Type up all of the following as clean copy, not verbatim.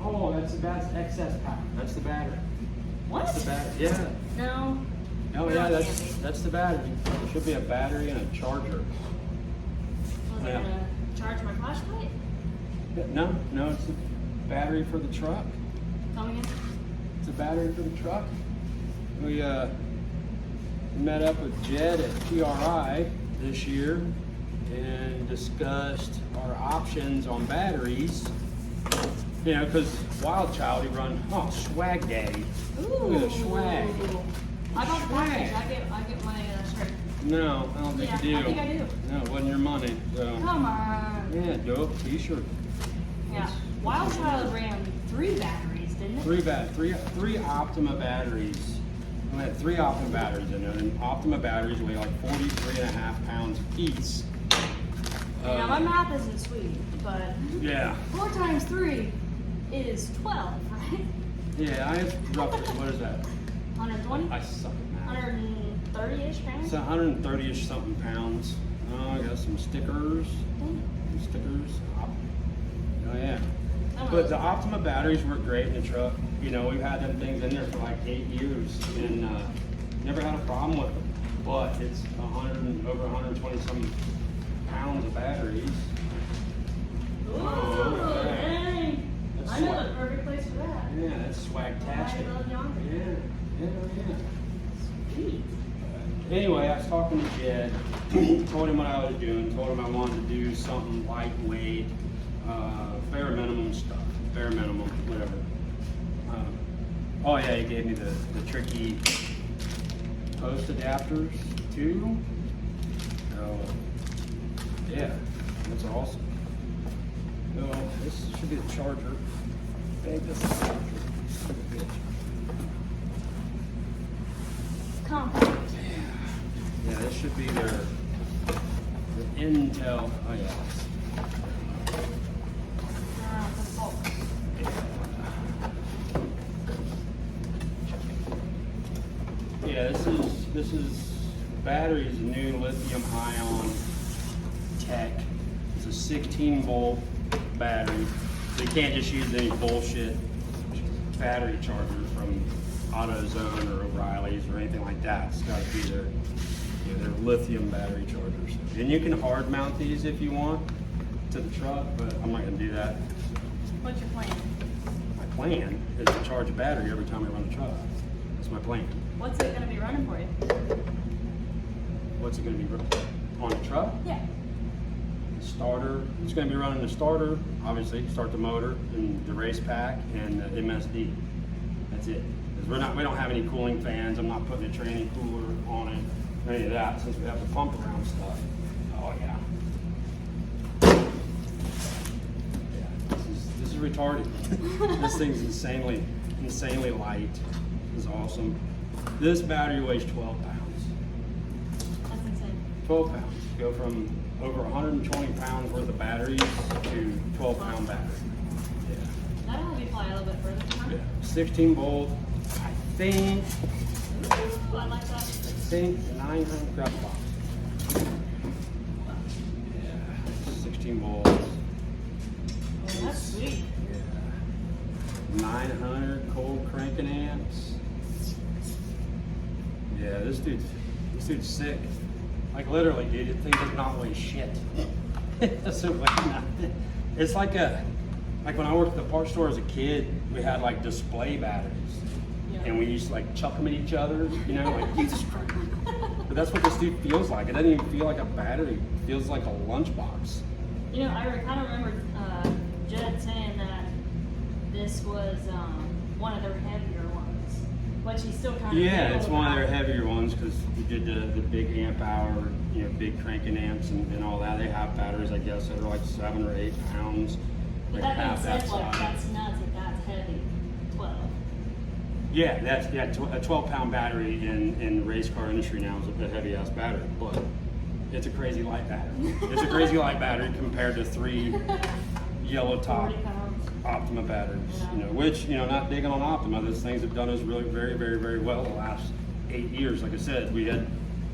Oh, that's excess power. That's the battery. What? That's the battery. Yeah. No. Oh yeah, that's the battery. There should be a battery and a charger. Was it gonna charge my flashlight? No, it's a battery for the truck. Come again? It's a battery for the truck. We met up with Jed at PRI this year and discussed our options on batteries. You know, because Wild Child, he run, swag daddy. Ooh. Look at the swag. I got the package. Swag. I get my shirt. No, I don't think Yeah, you do. I think I do. No, it wasn't your money. So. Come on. Yeah, dope t-shirt. Yeah. Wild Child ran 3 batteries, didn't it? Three Optima batteries. We had 3 Optima batteries in there, and Optima batteries weigh like 43.5 pounds apiece. Now my math isn't sweet, but Yeah. 4 times 3 is 12, right? Yeah, I have roughly, what is that? 120? I suck at math. 130-ish pounds? It's 130-ish something pounds. Oh, I got some stickers. Oh yeah. But the Optima batteries work great in the truck. You know, we've had them things in there for like 8 years and never had a problem with them. But it's over 120 some pounds of batteries. Ooh, Oh, yeah. dang. That's I know swag. the perfect place for that. Yeah, that's swag-tastic. I love yonder. Yeah. Sweet. Anyway, I was talking to Jed, told him what I was doing, told him I wanted to do something lightweight, bare minimum stuff, bare minimum, whatever. Oh yeah, he gave me the tricky post adapters too. So yeah, that's awesome. So this should be the charger. I think this is the charger. Son of a bitch. Compact. Yeah, this should be the Intel. Oh yeah. For the bulk. Yeah, this is battery's new lithium ion tech. It's a 16 volt battery. So you can't just use any bullshit battery charger from AutoZone or O'Reilly's or anything like that. It's got to be their lithium battery chargers. And you can hard mount these if you want to the truck, but I'm not going to do that. What's your plan? My plan is to charge a battery every time I run the truck. That's my plan. What's it going to be running for you? What's it going to be on the truck? Yeah. Starter. It's going to be running the starter, obviously, start the motor and the race pack and the MSD. That's it. 'Cause we don't have any cooling fans. I'm not putting a training cooler on it or any of that since we have the pump around stuff. Oh yeah. Yeah. This is retarded. This thing's insanely light. It's awesome. This battery weighs 12 pounds. That's insane. 12 pounds. Go from over 120 pounds worth of batteries to 12-pound battery. Yeah. That'll help you fly a little bit further, huh? Yeah. 16 volt. I think Ooh, I like that. 900 grab the box. Yeah. 16 volts. Oh, that's sweet. Yeah. 900 cold cranking amps. Yeah, this dude's sick. Like literally, dude, it thing does not weigh shit. It doesn't weigh nothing. It's like when I worked at the parts store as a kid, we had like display batteries. Yeah. And we used to like chuck them at each other, you know, like Jesus Christ. But that's what this dude feels like. It doesn't even feel like a battery. It feels like a lunchbox. You know, I kind of remember Jed saying that this was one of their heavier ones, but she's still kind of Yeah, it's one of their heavier ones because we did the big amp hour, you know, big cranking amps and all that. They have batteries, I guess, that are like 7 or 8 pounds. Like That being half said, that like, size. that's nuts if that's heavy. 12. Yeah, a 12-pound battery in the race car industry now is a heavy ass battery, but it's a crazy light battery. It's a crazy light battery compared to 3 yellow top 40 pounds. Optima batteries, Yeah. you know, which, you know, not digging on Optima, those things have done us really very, very, very well the last 8 years. Like I said, we had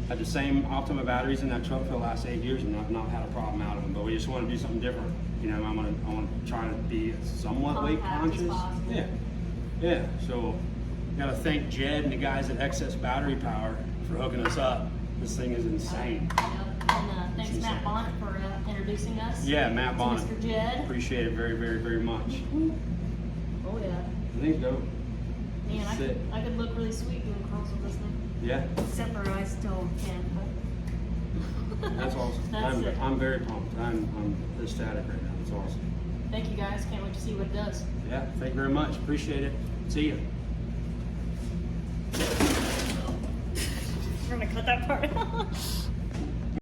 Had the same Optima batteries in that truck for the last 8 years and not had a problem out of them. But we just want to do something different. You know, I want to try to be somewhat weight Compact as conscious. possible. Yeah. So, got to thank Jed and the guys at Excess Battery Power for hooking us up. This thing is insane. Yep. And thanks Matt Bonnet for introducing us. Yeah, Matt to Bonnet. Mr. Jed. Appreciate it very, very, very much. Oh yeah. I think dope. Man, Sick. I could look really sweet doing curls with this thing. Yeah, Except for I still can't. But that's awesome. That's it. I'm very pumped. I'm ecstatic right now. It's awesome. Thank you guys. Can't wait to see what it does. Yeah, thank you very much. Appreciate it. See you. We're gonna cut that part out.